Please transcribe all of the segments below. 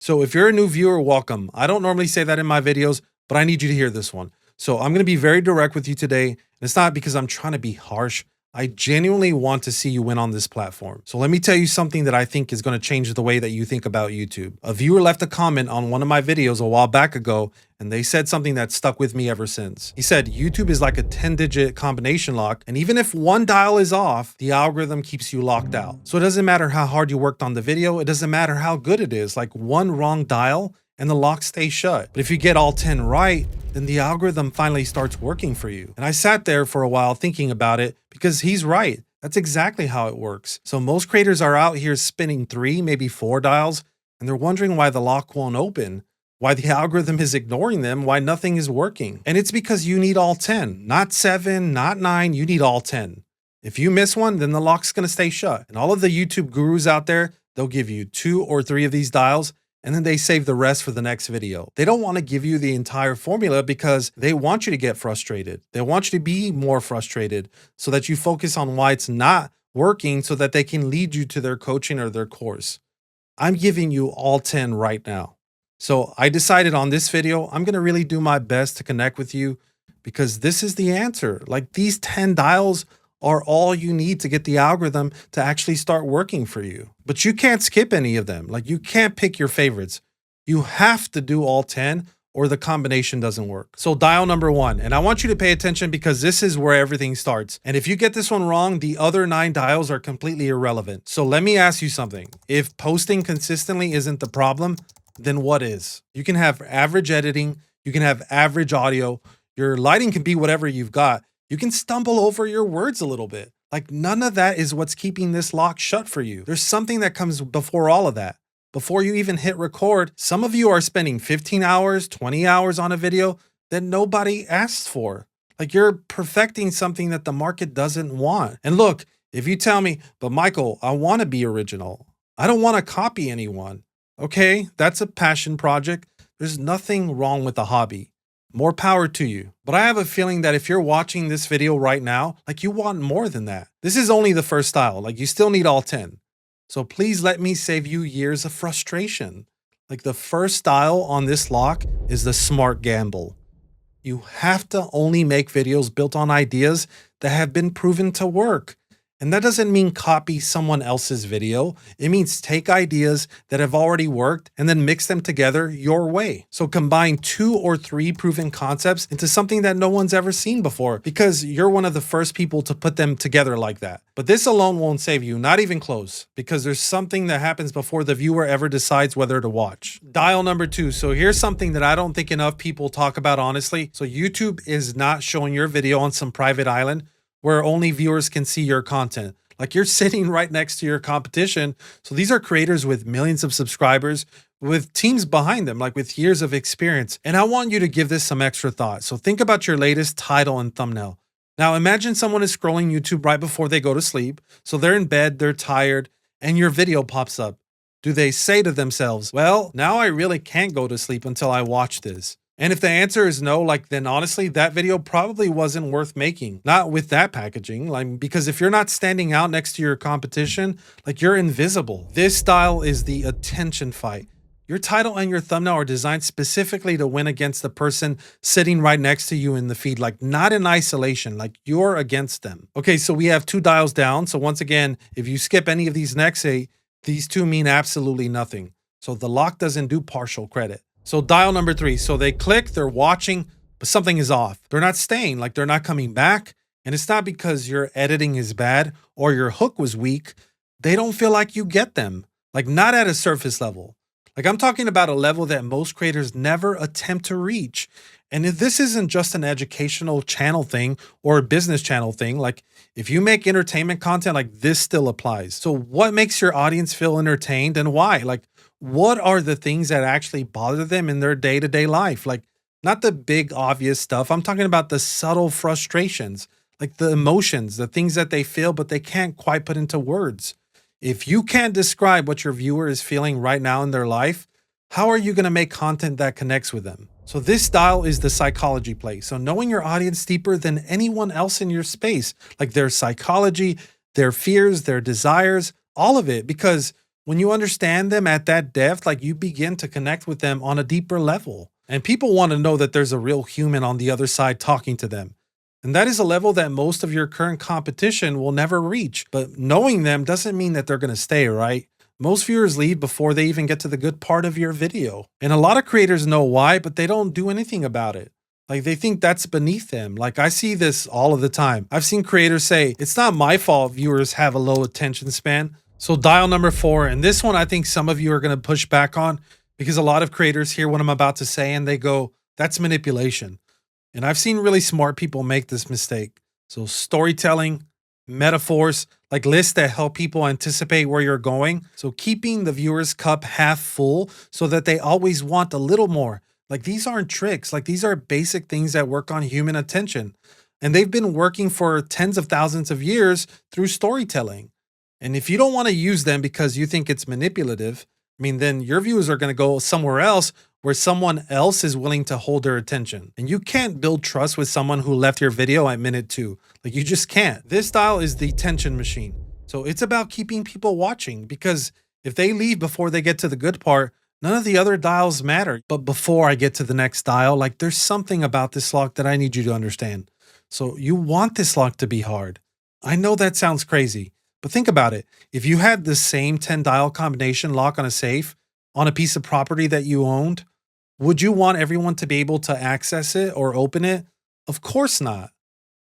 So if you're a new viewer, welcome. I don't normally say that in my videos, but I need you to hear this one. So I'm going to be very direct with you today. And it's not because I'm trying to be harsh. I genuinely want to see you win on this platform. So let me tell you something that I think is going to change the way that you think about YouTube. A viewer left a comment on one of my videos a while back ago, and they said something that stuck with me ever since. He said, YouTube is like a 10-digit combination lock, and even if one dial is off, the algorithm keeps you locked out. So it doesn't matter how hard you worked on the video, it doesn't matter how good it is, like one wrong dial and the lock stays shut. But if you get all 10 right, then the algorithm finally starts working for you. And I sat there for a while thinking about it because he's right. That's exactly how it works. So most creators are out here spinning 3, maybe 4 dials, and they're wondering why the lock won't open, why the algorithm is ignoring them, why nothing is working. And it's because you need all 10, not 7, not 9, you need all 10. If you miss one, then the lock's gonna stay shut. And all of the YouTube gurus out there, they'll give you 2 or 3 of these dials, and then they save the rest for the next video. They don't want to give you the entire formula because they want you to get frustrated. They want you to be more frustrated so that you focus on why it's not working so that they can lead you to their coaching or their course. I'm giving you all 10 right now. So I decided on this video, I'm going to really do my best to connect with you because this is the answer. Like these 10 dials are all you need to get the algorithm to actually start working for you. But you can't skip any of them. Like you can't pick your favorites. You have to do all 10 or the combination doesn't work. So dial number 1, and I want you to pay attention because this is where everything starts. And if you get this one wrong, the other 9 dials are completely irrelevant. So let me ask you something. If posting consistently isn't the problem, then what is? You can have average editing, you can have average audio, your lighting can be whatever you've got. You can stumble over your words a little bit. Like none of that is what's keeping this lock shut for you. There's something that comes before all of that. Before you even hit record, some of you are spending 15 hours, 20 hours on a video that nobody asked for. Like you're perfecting something that the market doesn't want. And look, if you tell me, but Michael, I want to be original. I don't want to copy anyone. Okay, that's a passion project. There's nothing wrong with a hobby. More power to you. But I have a feeling that if you're watching this video right now, like you want more than that. This is only the first style. Like you still need all 10. So please let me save you years of frustration. Like the first style on this lock is the smart gamble. You have to only make videos built on ideas that have been proven to work. And that doesn't mean copy someone else's video. It means take ideas that have already worked and then mix them together your way. So combine 2 or 3 proven concepts into something that no one's ever seen before because you're one of the first people to put them together like that. But this alone won't save you, not even close, because there's something that happens before the viewer ever decides whether to watch. Dial number 2. So here's something that I don't think enough people talk about honestly. So YouTube is not showing your video on some private island where only viewers can see your content. Like you're sitting right next to your competition. So these are creators with millions of subscribers, with teams behind them, like with years of experience. And I want you to give this some extra thought. So think about your latest title and thumbnail. Now imagine someone is scrolling YouTube right before they go to sleep. So they're in bed, they're tired, and your video pops up. Do they say to themselves, well, now I really can't go to sleep until I watch this? And if the answer is no, like then honestly, that video probably wasn't worth making. Not with that packaging, like because if you're not standing out next to your competition, like you're invisible. This style is the attention fight. Your title and your thumbnail are designed specifically to win against the person sitting right next to you in the feed, like not in isolation, like you're against them. Okay, so we have 2 dials down. So once again, if you skip any of these next 8, these 2 mean absolutely nothing. So the lock doesn't do partial credit. So dial number 3. So they click, they're watching, but something is off. They're not staying, like they're not coming back. And it's not because your editing is bad or your hook was weak. They don't feel like you get them, like not at a surface level. Like I'm talking about a level that most creators never attempt to reach. And if this isn't just an educational channel thing or a business channel thing, like if you make entertainment content, like this still applies. So what makes your audience feel entertained and why? Like what are the things that actually bother them in their day-to-day life? Like not the big obvious stuff. I'm talking about the subtle frustrations, like the emotions, the things that they feel, but they can't quite put into words. If you can't describe what your viewer is feeling right now in their life, how are you going to make content that connects with them? So this style is the psychology play. So knowing your audience deeper than anyone else in your space, like their psychology, their fears, their desires, all of it, because When you understand them at that depth, like you begin to connect with them on a deeper level. And people want to know that there's a real human on the other side talking to them. And that is a level that most of your current competition will never reach. But knowing them doesn't mean that they're going to stay, right? Most viewers leave before they even get to the good part of your video. And a lot of creators know why, but they don't do anything about it. Like they think that's beneath them. Like I see this all of the time. I've seen creators say, it's not my fault viewers have a low attention span. So dial number 4, and this one I think some of you are going to push back on because a lot of creators hear what I'm about to say and they go, that's manipulation. And I've seen really smart people make this mistake. So storytelling, metaphors, like lists that help people anticipate where you're going. So keeping the viewer's cup half full so that they always want a little more. Like these aren't tricks. Like these are basic things that work on human attention. And they've been working for tens of thousands of years through storytelling. And if you don't want to use them because you think it's manipulative, I mean, then your viewers are going to go somewhere else where someone else is willing to hold their attention. And you can't build trust with someone who left your video at minute 2. Like you just can't. This style is the tension machine. So it's about keeping people watching because if they leave before they get to the good part, none of the other dials matter. But before I get to the next dial, like there's something about this lock that I need you to understand. So you want this lock to be hard. I know that sounds crazy, but think about it. If you had the same 10 dial combination lock on a safe, on a piece of property that you owned, would you want everyone to be able to access it or open it? Of course not.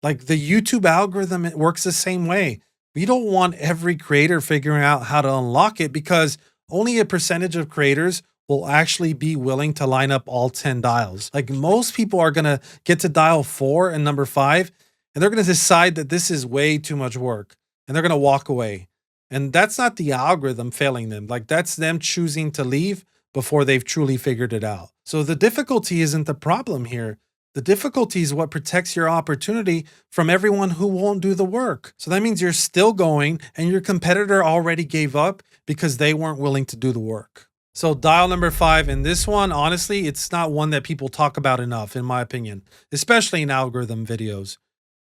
Like the YouTube algorithm, it works the same way. We don't want every creator figuring out how to unlock it because only a percentage of creators will actually be willing to line up all 10 dials. Like most people are going to get to dial 4 and number 5, and they're going to decide that this is way too much work and they're going to walk away. And that's not the algorithm failing them. Like that's them choosing to leave before they've truly figured it out. So the difficulty isn't the problem here. The difficulty is what protects your opportunity from everyone who won't do the work. So that means you're still going and your competitor already gave up because they weren't willing to do the work. So dial number 5, and this one, honestly, it's not one that people talk about enough, in my opinion, especially in algorithm videos.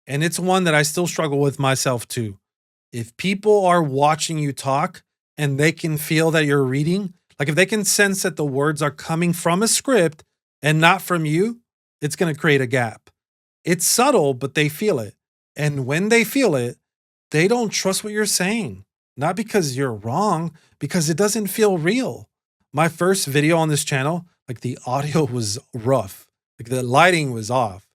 And it's one that I still struggle with myself too. If people are watching you talk and they can feel that you're reading, like if they can sense that the words are coming from a script and not from you, it's going to create a gap. It's subtle, but they feel it. And when they feel it, they don't trust what you're saying. Not because you're wrong, because it doesn't feel real. My first video on this channel, like the audio was rough, like the lighting was off,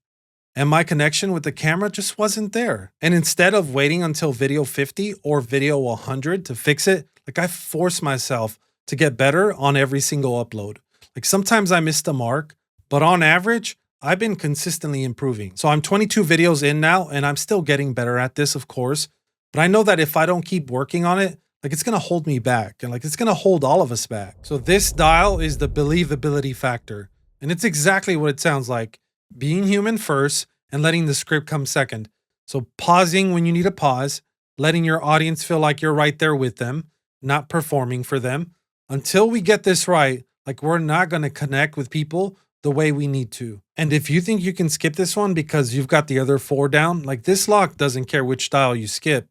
and my connection with the camera just wasn't there. And instead of waiting until video 50 or video 100 to fix it, like I forced myself to get better on every single upload. Like sometimes I missed the mark, but on average, I've been consistently improving. So I'm 22 videos in now, and I'm still getting better at this, of course. But I know that if I don't keep working on it, like it's going to hold me back, and like it's going to hold all of us back. So this dial is the believability factor. And it's exactly what it sounds like. Being human first and letting the script come second. So pausing when you need to pause, letting your audience feel like you're right there with them, not performing for them. Until we get this right, like we're not going to connect with people the way we need to. And if you think you can skip this one because you've got the other 4 down, like this lock doesn't care which dial you skip.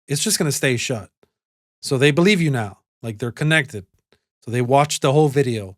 It's just going to stay shut. So they believe you now, like they're connected. So they watch the whole video.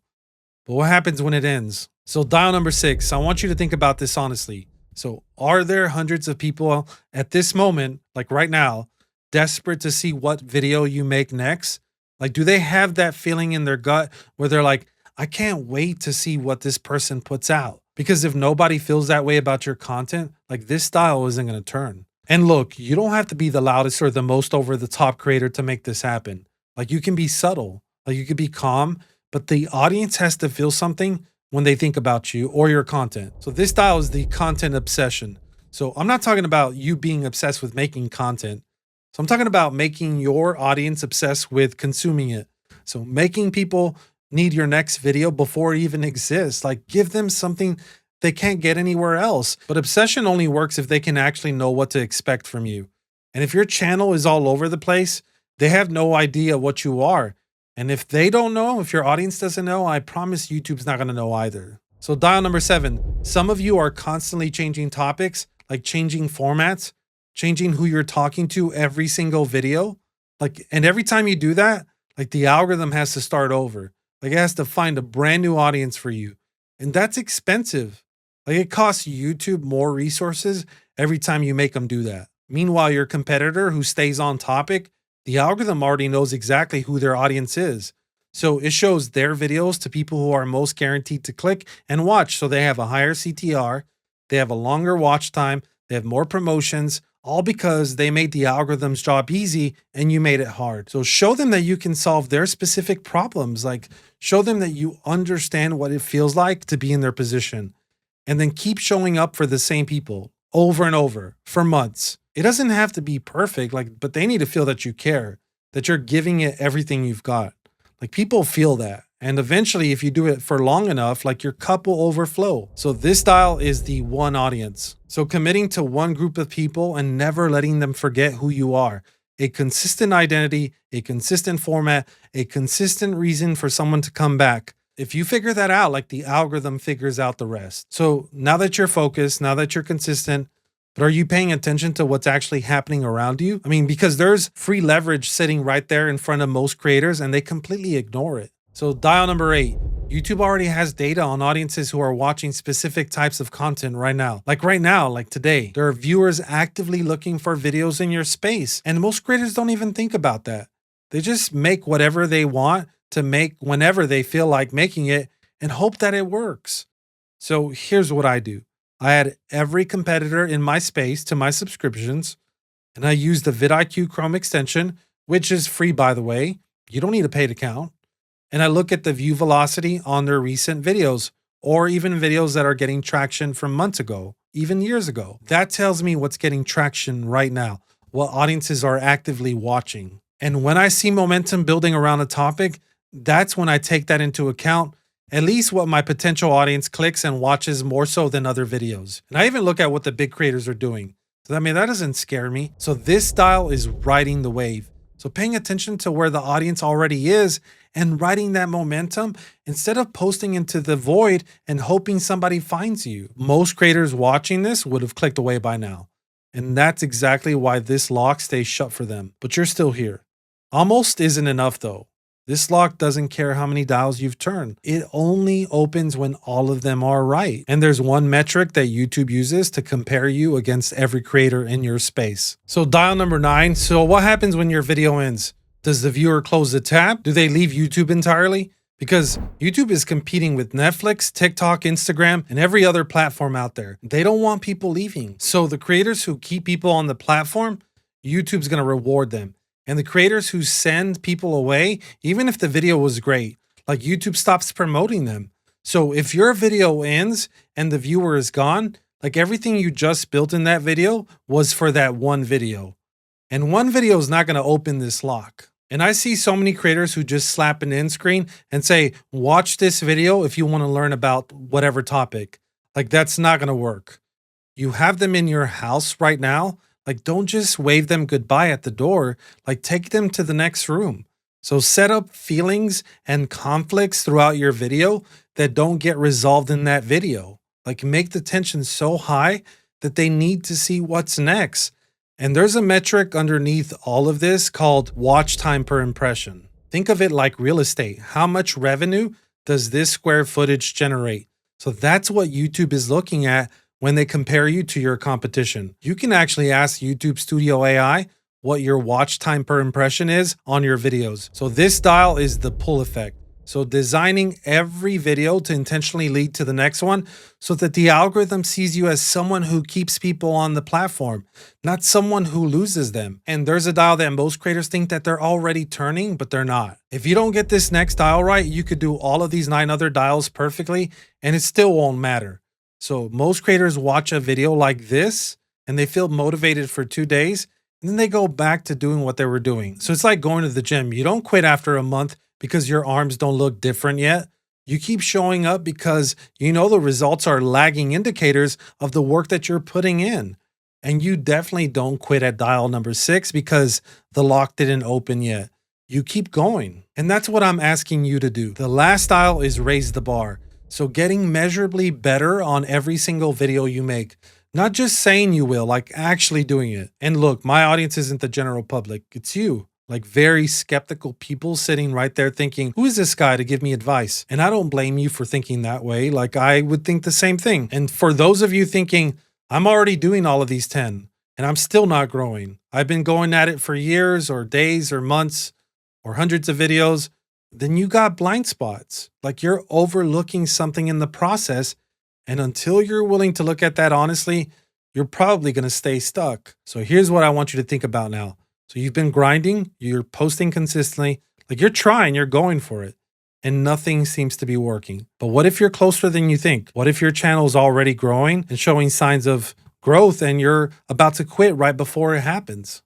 But what happens when it ends? So dial number 6, I want you to think about this honestly. So are there hundreds of people at this moment, like right now, desperate to see what video you make next? Like, do they have that feeling in their gut where they're like, I can't wait to see what this person puts out? Because if nobody feels that way about your content, like this style isn't going to turn. And look, you don't have to be the loudest or the most over the top creator to make this happen. Like you can be subtle, like you can be calm, but the audience has to feel something when they think about you or your content. So this style is the content obsession. So I'm not talking about you being obsessed with making content. So I'm talking about making your audience obsessed with consuming it. So making people need your next video before it even exists. Like give them something they can't get anywhere else. But obsession only works if they can actually know what to expect from you. And if your channel is all over the place, they have no idea what you are. And if they don't know, if your audience doesn't know, I promise YouTube's not going to know either. So dial number 7, some of you are constantly changing topics, like changing formats, changing who you're talking to every single video. Like, and every time you do that, Like the algorithm has to start over. Like it has to find a brand new audience for you. And that's expensive. Like it costs YouTube more resources every time you make them do that. Meanwhile, your competitor who stays on topic, the algorithm already knows exactly who their audience is. So it shows their videos to people who are most guaranteed to click and watch. So they have a higher CTR, they have a longer watch time, they have more promotions, all because they made the algorithm's job easy and you made it hard. So show them that you can solve their specific problems. Like show them that you understand what it feels like to be in their position. And then keep showing up for the same people over and over for months. It doesn't have to be perfect, like, but they need to feel that you care, that you're giving it everything you've got. Like people feel that. And eventually, if you do it for long enough, like your cup will overflow. So this style is the one audience. So committing to one group of people and never letting them forget who you are. A consistent identity, a consistent format, a consistent reason for someone to come back. If you figure that out, like the algorithm figures out the rest. So now that you're focused, now that you're consistent, but are you paying attention to what's actually happening around you? I mean, because there's free leverage sitting right there in front of most creators and they completely ignore it. So dial number 8. YouTube already has data on audiences who are watching specific types of content right now. Like today, there are viewers actively looking for videos in your space. And most creators don't even think about that. They just make whatever they want to make whenever they feel like making it and hope that it works. So here's what I do. I add every competitor in my space to my subscriptions, and I use the vidIQ Chrome extension, which is free, by the way. You don't need a paid account. And I look at the view velocity on their recent videos, or even videos that are getting traction from months ago, even years ago. That tells me what's getting traction right now, what audiences are actively watching. And when I see momentum building around a topic, that's when I take that into account, at least what my potential audience clicks and watches more so than other videos. And I even look at what the big creators are doing. So I mean, that doesn't scare me. So this style is riding the wave. So paying attention to where the audience already is and riding that momentum instead of posting into the void and hoping somebody finds you. Most creators watching this would have clicked away by now. And that's exactly why this lock stays shut for them. But you're still here. Almost isn't enough though. This lock doesn't care how many dials you've turned. It only opens when all of them are right. And there's one metric that YouTube uses to compare you against every creator in your space. So dial number 9. So what happens when your video ends? Does the viewer close the tab? Do they leave YouTube entirely? Because YouTube is competing with Netflix, TikTok, Instagram, and every other platform out there. They don't want people leaving. So the creators who keep people on the platform, YouTube's going to reward them. And the creators who send people away, even if the video was great, like YouTube stops promoting them. So if your video ends and the viewer is gone, like everything you just built in that video was for that one video. And one video is not going to open this lock. And I see so many creators who just slap an end screen and say, watch this video if you want to learn about whatever topic. Like that's not going to work. You have them in your house right now. Like, don't just wave them goodbye at the door, like take them to the next room. So set up feelings and conflicts throughout your video that don't get resolved in that video. Like make the tension so high that they need to see what's next. And there's a metric underneath all of this called watch time per impression. Think of it like real estate. How much revenue does this square footage generate? So that's what YouTube is looking at when they compare you to your competition. You can actually ask YouTube Studio AI what your watch time per impression is on your videos. So this style is the pull effect. So designing every video to intentionally lead to the next one so that the algorithm sees you as someone who keeps people on the platform, not someone who loses them. And there's a dial that most creators think that they're already turning, but they're not. If you don't get this next dial right, you could do all of these 9 other dials perfectly and it still won't matter. So most creators watch a video like this and they feel motivated for 2 days and then they go back to doing what they were doing. So it's like going to the gym. You don't quit after a month because your arms don't look different yet. You keep showing up because you know the results are lagging indicators of the work that you're putting in. And you definitely don't quit at dial number 6 because the lock didn't open yet. You keep going. And that's what I'm asking you to do. The last dial is raise the bar. So getting measurably better on every single video you make. Not just saying you will, like actually doing it. And look, my audience isn't the general public, it's you. Like very skeptical people sitting right there thinking, who is this guy to give me advice? And I don't blame you for thinking that way. Like I would think the same thing. And for those of you thinking, I'm already doing all of these 10 and I'm still not growing. I've been going at it for years or days or months or hundreds of videos. Then you got blind spots. Like you're overlooking something in the process. And until you're willing to look at that honestly, you're probably going to stay stuck. So here's what I want you to think about now. So you've been grinding, you're posting consistently, like you're trying, you're going for it, and nothing seems to be working. But what if you're closer than you think? What if your channel is already growing and showing signs of growth and you're about to quit right before it happens?